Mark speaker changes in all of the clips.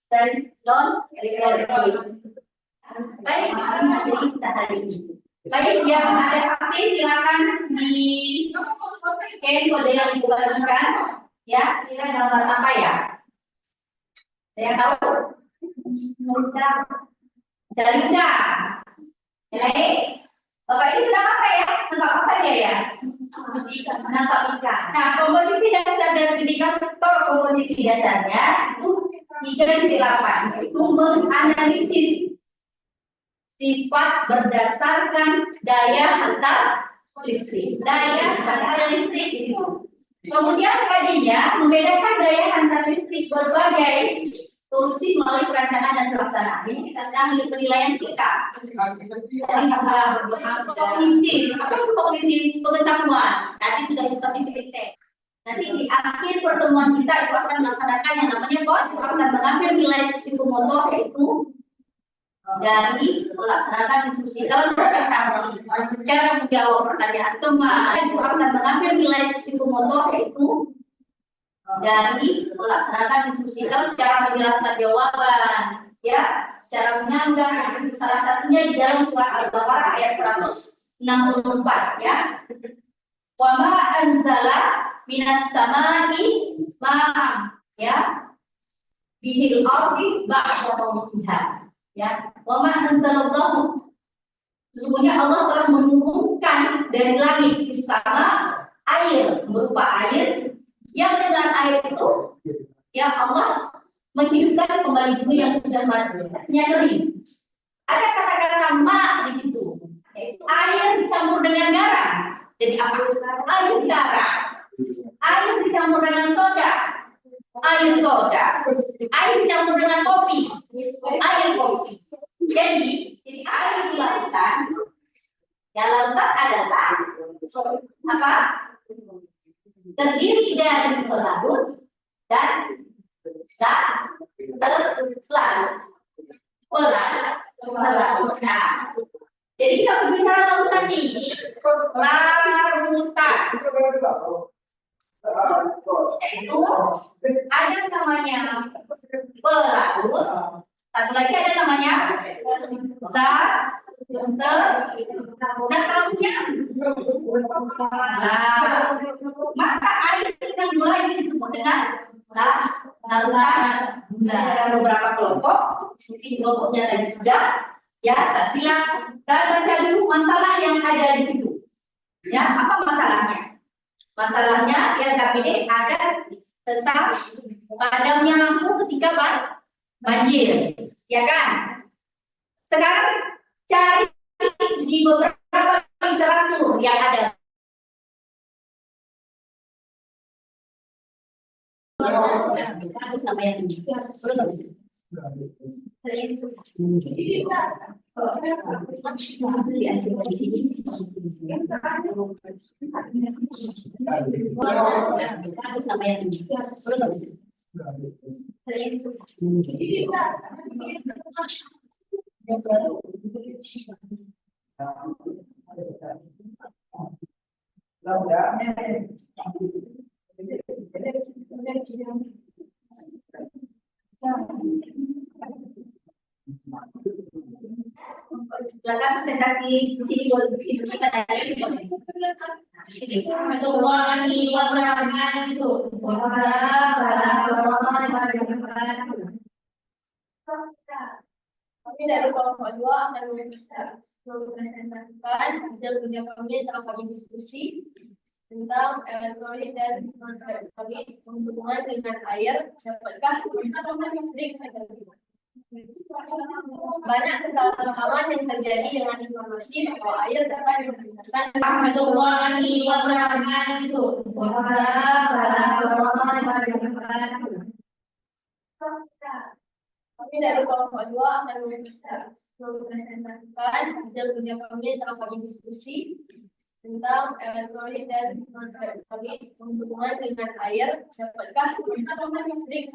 Speaker 1: dan non elektronik. Baik, materi kita hari ini. Baik, yang ada HP silakan di scan kode yang dibagikan. Ya, kira gambar apa ya? Saya tahu. Jarinda. Baik. Bapak ini sedang apa ya? Tentang apa dia ya? Menangkap ikan. Nah, komposisi dasar dan indikator komposisi dasarnya itu 3 itu menganalisis sifat berdasarkan daya hantar listrik. Daya hantar listrik di situ. Kemudian tadinya membedakan daya hantar listrik berbagai solusi melalui perencanaan dan pelaksanaan. Ini tentang penilaian sikap. Tadi juga kognitif. Apa itu kognitif? Pengetahuan. Tadi sudah kita simplifikasi. Nanti di akhir pertemuan kita itu akan melaksanakan yang namanya pos, akan mengambil nilai psikomotor yaitu dari melaksanakan diskusi dalam presentasi, cara menjawab pertanyaan teman, itu akan mengambil nilai psikomotor yaitu dari melaksanakan diskusi dalam cara menjelaskan jawaban, ya, cara menyanggah, salah satunya di dalam surat Al-Baqarah ayat 164, ya. Wa ma anzala minas samai ma'am, ya, bihil ardi ba'da mawtiha, ya. Wa ma anzalallahu, sesungguhnya Allah telah menurunkan dari langit di sana air, berupa air yang dengan air itu ya Allah menghidupkan kembali bumi yang sudah mati, nyadari. Ada kata-kata ma di situ, yaitu air dicampur dengan garam. Jadi apa? Air garam. Air dicampur dengan soda, air soda. Air dicampur dengan kopi, air kopi. Jadi air di lautan, ya lautan adalah apa? Terdiri dari pelaut dan pelaut. Nah, jadi kalau bicara lautan ini, lautan itu ada namanya pelaut, satu lagi ada namanya lautnya. Nah, maka air yang dua ini disebut dengan lautan. Nah, beberapa kelompok, seperti kelompoknya tadi sudah, ya, Satya, dan baca dulu masalah yang ada di situ. Ya, apa masalahnya? Masalahnya yang KPD ada tentang padamnya lampu ketika banjir, ya kan? Sekarang cari di beberapa literatur yang ada. Sama yang silakan presentasi di sini boleh kita dari warahmatullahi wabarakatuh. Kami dari kelompok 2 akan mempresentasikan hasil kerja kami tentang kami diskusi tentang elektrolit dan non-elektrolit hubungan dengan air. Dapatkah listrik? Banyak kesalahpahaman yang terjadi dengan informasi bahwa air dapat dipergunakan. Warahmatullahi wabarakatuh. Kami dari kelompok 2 akan mempresentasikan hasil kerja kami tentang kami diskusi tentang elektrolit dan non-elektrolit hubungan dengan air. Dapatkah listrik?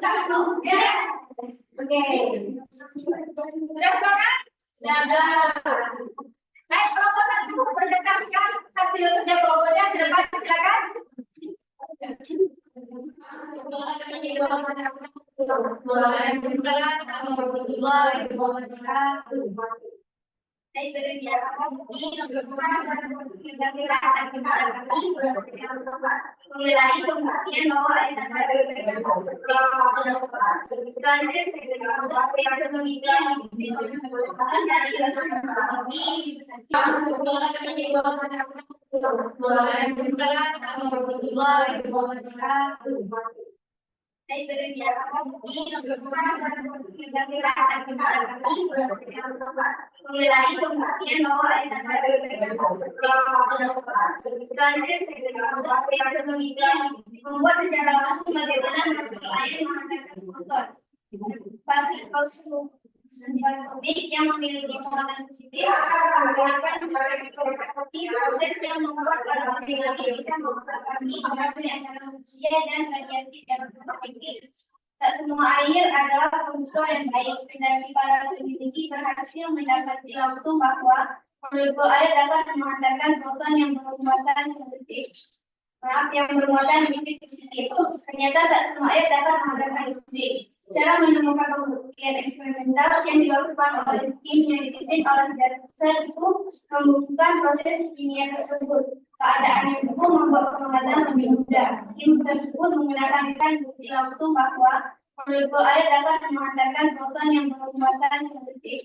Speaker 1: Satu. Ya. Oke. Sudah sepakat? Sudah. Baik, kelompok satu presentasikan hasil kerja kelompoknya ke depan, silakan. Waalaikumsalam warahmatullahi wabarakatuh. Saya beri atas ini mengenai pembagian bahwa saya beri atas ini mengenai pembagian bahwa membuat secara langsung bagaimana air menghantarkan motor. Pasti topik yang memiliki pengalaman positif menggunakan proses yang membuat kita memperhatikan antara manusia dan radiasi dan tinggi. Tak semua air adalah pembuka yang baik. Kendali para peneliti berhasil mendapati langsung bahwa molekul air dapat menghantarkan proton yang bermuatan positif. Yang bermuatan positif. Ternyata tak semua air dapat menghantarkan listrik. Cara menemukan pembuktian eksperimental yang dilakukan oleh tim yang dipimpin oleh Dasar itu membuktikan proses kimia tersebut. Keadaan yang itu membuat pengamatan lebih mudah. Tim tersebut menggunakan bukti langsung bahwa molekul air dapat menghantarkan proton yang bermuatan positif.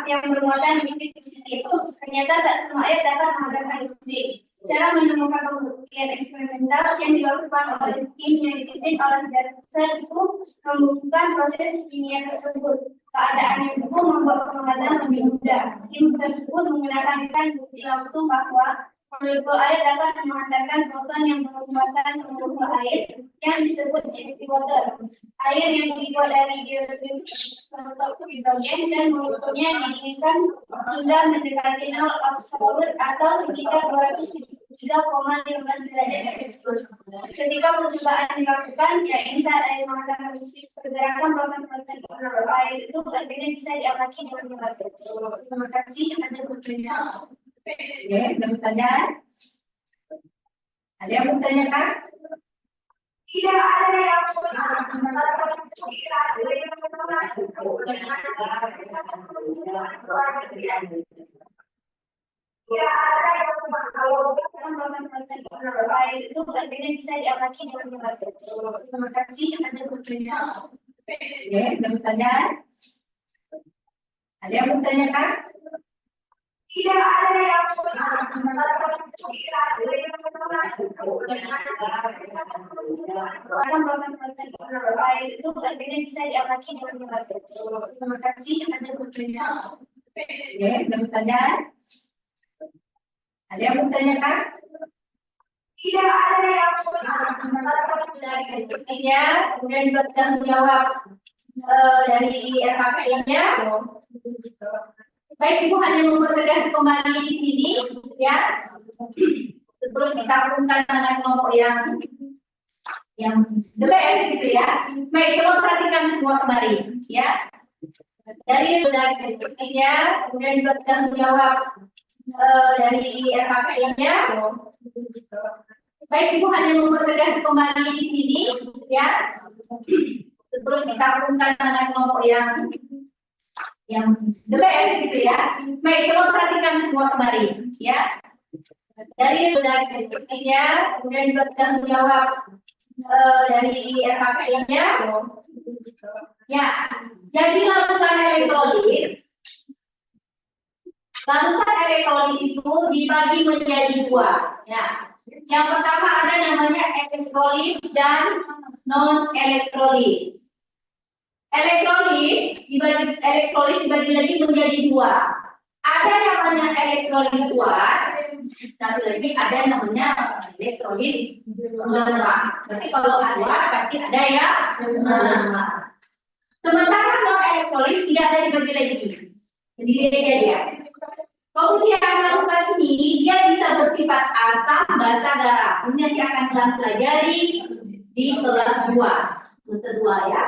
Speaker 1: Yang bermuatan positif. Ternyata tak semua air dapat menghantarkan listrik. Cara menemukan pembuktian eksperimental yang dilakukan oleh tim yang dipimpin oleh Dasar itu membuktikan proses kimia tersebut. Keadaan yang itu membuat pengamatan lebih mudah. Tim tersebut menggunakan bukti langsung bahwa molekul air dapat menghantarkan proton yang bermuatan molekul air yang disebut empty water. Air yang dibuat dari hidrogen dan molekulnya didinginkan hingga mendekati 0 absolut atau sekitar 203,15 derajat Celcius. Ketika percobaan dilakukan, saat air menghantarkan listrik, pergerakan proton-proton air itu akhirnya bisa diamati dengan jelas. Terima kasih. Ada pertanyaan? Oke, ada pertanyaan? Ada yang bertanyakan? Tidak ada yang itu akhirnya bisa diamati dengan jelas. Terima kasih. Ada pertanyaan? Oke, ada pertanyaan? Ada yang bertanyakan? Tidak ada yang itu akhirnya bisa diamati dengan jelas. Terima kasih. Ada pertanyaan? Oke, ada pertanyaan? Ada yang bertanyakan? Tidak ada yang sepertinya kemudian juga sudah menjawab dari RKP-nya. Baik, Ibu hanya mempertegas kembali di sini, ya. Sebelum kita gabungkan dengan kelompok yang the best, gitu ya. Baik, coba perhatikan semua kembali, ya. Dari sepertinya kemudian juga sudah menjawab dari RKPI-nya. Baik, Ibu hanya mempertegas kembali di sini, ya. Sebelum kita gabungkan dengan kelompok yang berbeda gitu ya. Baik, coba perhatikan semua kembali, ya. Dari deskripsinya, kemudian juga sudah menjawab dari RKPI-nya. Ya, jadi larutan elektrolit. Larutan elektrolit itu dibagi menjadi dua. Ya. Yang pertama ada namanya elektrolit dan non elektrolit. Elektrolit dibagi lagi menjadi dua. Ada namanya elektrolit kuat, satu lagi ada namanya elektrolit lemah. Berarti kalau ada pasti ada ya lemah. Sementara non elektrolit tidak ada dibagi lagi, sendiri aja dia. Kemudian larutan ini dia bisa bersifat asam, basa, garam. Ini nanti akan kita pelajari di kelas 2, semester 2 ya.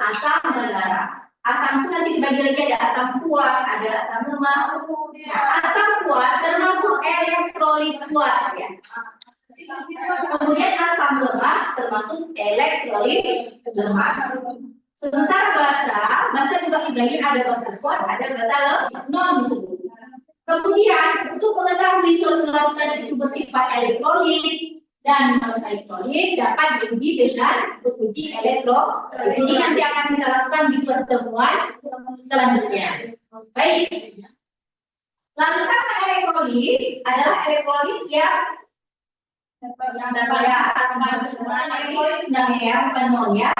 Speaker 1: Asam dan garam. Asam itu nanti dibagi lagi ada asam kuat, ada asam lemah. Nah, asam kuat termasuk elektrolit kuat ya. Kemudian asam lemah termasuk elektrolit lemah. Sementara basa juga dibagi ada basa kuat, ada basa non disebut. Kemudian untuk mengetahui suatu larutan itu bersifat elektrolit dan non elektrolit dapat diuji dengan uji elektrolit. Ini nanti akan kita lakukan di pertemuan selanjutnya. Baik. Larutan elektrolit adalah elektrolit yang elektrolit sebenarnya ya, bukan non ya.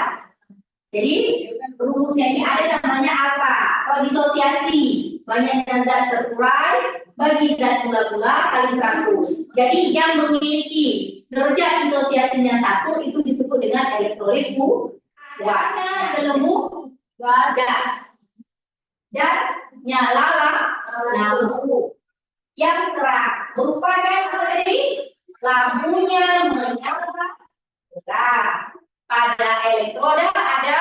Speaker 1: Jadi rumusnya ini ada namanya apa? Kalau disosiasi banyaknya zat terurai bagi zat gula-gula kali 100. Jadi yang memiliki derajat disosiasinya 1 itu disebut dengan elektrolit kuat. Gelembung gas dan nyala lampu yang terang merupakan apa tadi? Lampunya menyala terang. Pada elektroda ada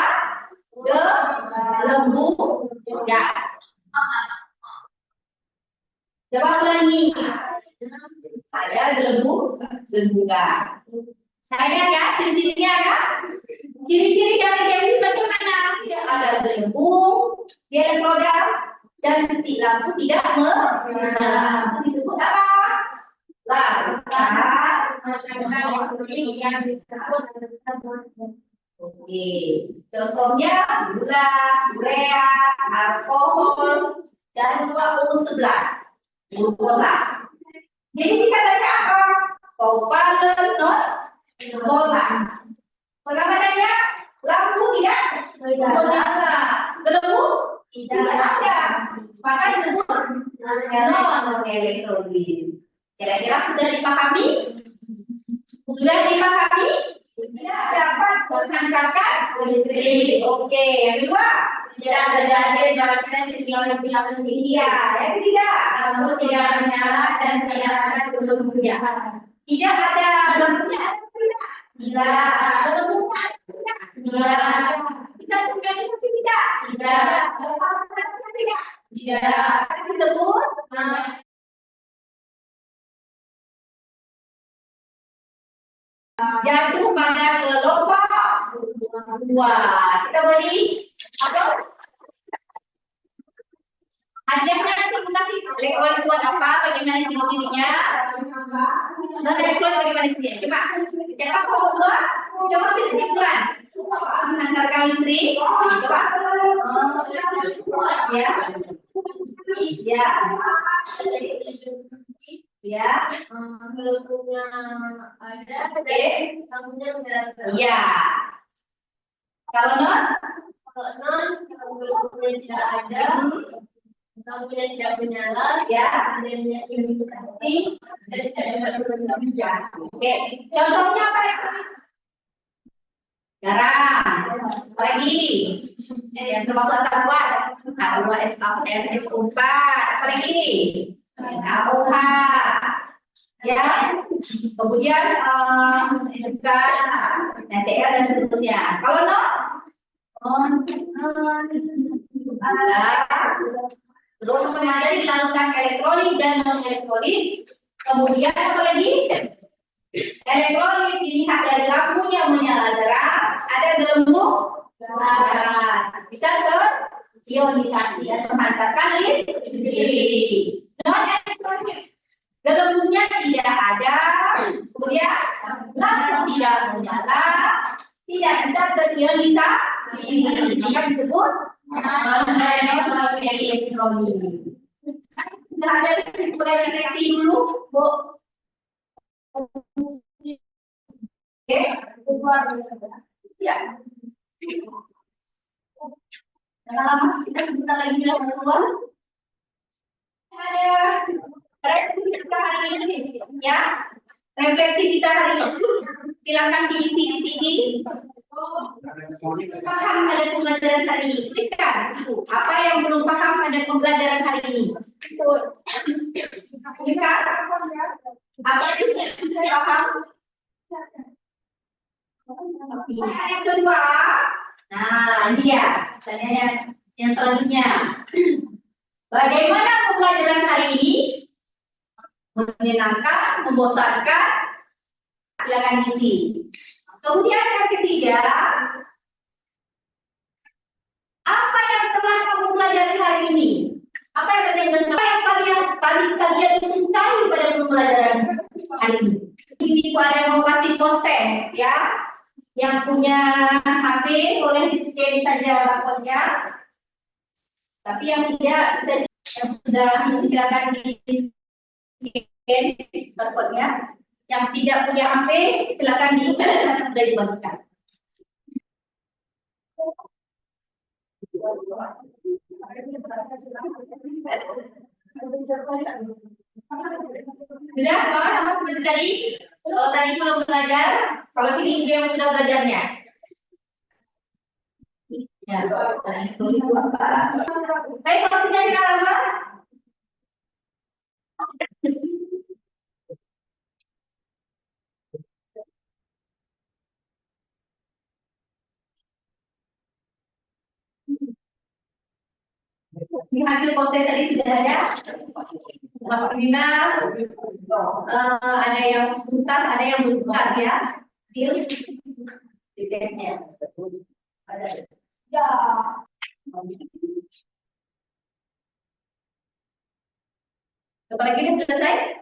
Speaker 1: gelembung gas. Coba ulangi. Ada gelembung gas. Saya ya, ciri-cirinya kan? Ciri-ciri dari ini bagaimana? Tidak ada gelembung di elektroda dan titik lampu tidak menyala. Disebut apa? Larutan yang disebut. Oke, contohnya gula, urea, alkohol, dan 2011 glukosa. Jadi singkatannya apa? Kovalen non-polar. Pengamanannya lampu tidak menyala, gelembung tidak ada, maka disebut non-elektrolit. Kira-kira sudah dipahami? Sudah dipahami? Tidak dapat menghantarkan listrik. Oke, yang kedua. Tidak terjadi dalam iya, yang ketiga. Lampu tidak menyala dan tidak ada gelembung gas. Tidak ada lampunya, tidak. Tidak ada gelembungnya, tidak. Tidak. Kita tunggu tidak. Tidak. Tidak. Tidak. Disebut jatuh pada kelompok 2. Kita beri hadiahnya nanti kasih elektrolit kuat apa, bagaimana ciri-cirinya. Non elektrolit bagaimana cirinya? Coba siapa kelompok 2? Coba pilih duluan. Menghantarkan listrik. Coba. Ya. Ya. Ya.
Speaker 2: Gelembungnya ada, lampunya
Speaker 1: iya. Kalau non
Speaker 2: gelembungnya tidak ada, lampunya tidak menyala,
Speaker 1: ya,
Speaker 2: adanya indikasi dan tidak ada gelembung gas.
Speaker 1: Oke, contohnya apa ya? Garam, apalagi yang termasuk asam kuat, H2SO4, apalagi NaOH, ya, kemudian juga NaCl dan seterusnya. Kalau non ada Terus mempelajari larutan elektrolit dan non elektrolit. Kemudian apa lagi? Elektrolit dilihat dari lampunya menyala terang, ada gelembung darah. Bisa terionisasi dan menghantarkan listrik. Non elektrolit gelembungnya tidak ada, kemudian lampu tidak menyala, tidak bisa terionisasi. Maka disebut non-elektrolit. Sudah ada mulai deteksi dulu, Bu. Oke, ya. Jangan lama, kita sebentar lagi bilang keluar. Ada refleksi kita hari ini, ya. Refleksi kita hari ini, silakan diisi di sini. Paham pada pembelajaran hari ini, tuliskan itu. Apa yang belum paham pada pembelajaran hari ini? Tuliskan. Apa yang tidak paham? Yang kedua, nah ini dia pertanyaan yang selanjutnya. Bagaimana pembelajaran hari ini? Menyenangkan, membosankan? Silakan isi. Kemudian yang ketiga, apa yang telah kamu pelajari hari ini? Apa yang paling kalian sukai pada pembelajaran hari ini? Ini ada mau kasih post-test, ya. Yang punya HP boleh di-scan saja lapornya. Tapi yang tidak bisa, yang sudah silakan di-scan lapornya. Yang tidak punya HP silakan di-scan karena sudah dibagikan. Sudah, kawan apa seperti tadi? Kalau tadi belum belajar, kalau sini yang sudah belajarnya. Ya, tadi itu apa? Baik, kalau tidak kita apa? Di hasil proses tadi sudah ada. Apabila ada yang tuntas, ada yang belum tuntas, ya. Di tesnya. Ada. Ya. Apalagi ini sudah selesai?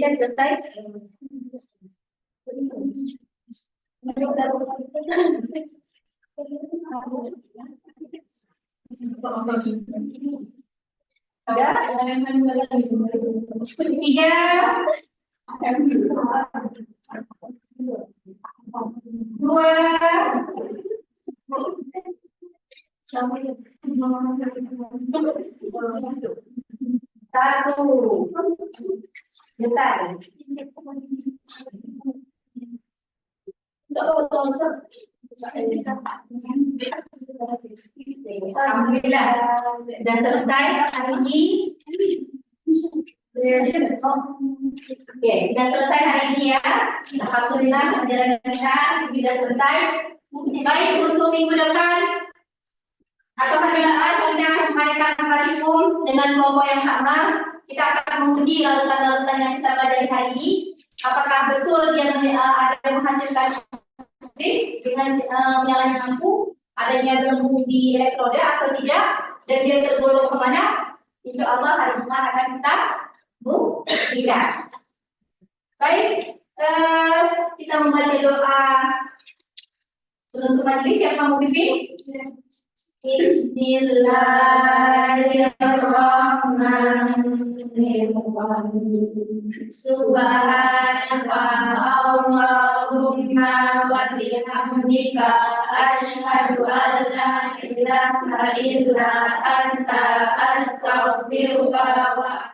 Speaker 1: Dia selesai. Tiga. Dua. Satu. Bentar. Alhamdulillah sudah selesai hari ini. Oke, sudah selesai hari ini, ya. Alhamdulillah pelajaran kita sudah selesai. Baik, untuk minggu depan Atau kita mereka pun dengan kelompok yang sama, kita akan menguji larutan-larutan yang kita pelajari hari ini. Apakah betul dia ada menghasilkan dengan menyalakan lampu, adanya gelembung di elektroda atau tidak, dan dia tergolong kemana? Insya Allah hari Jumat akan kita buktikan. Baik, kita membaca doa penutup majelis. Siapa mau pimpin? Bismillahirrahmanirrahim. Subhanaka Allahumma wa bihamdika asyhadu an la ilaha illa anta astaghfiruka wa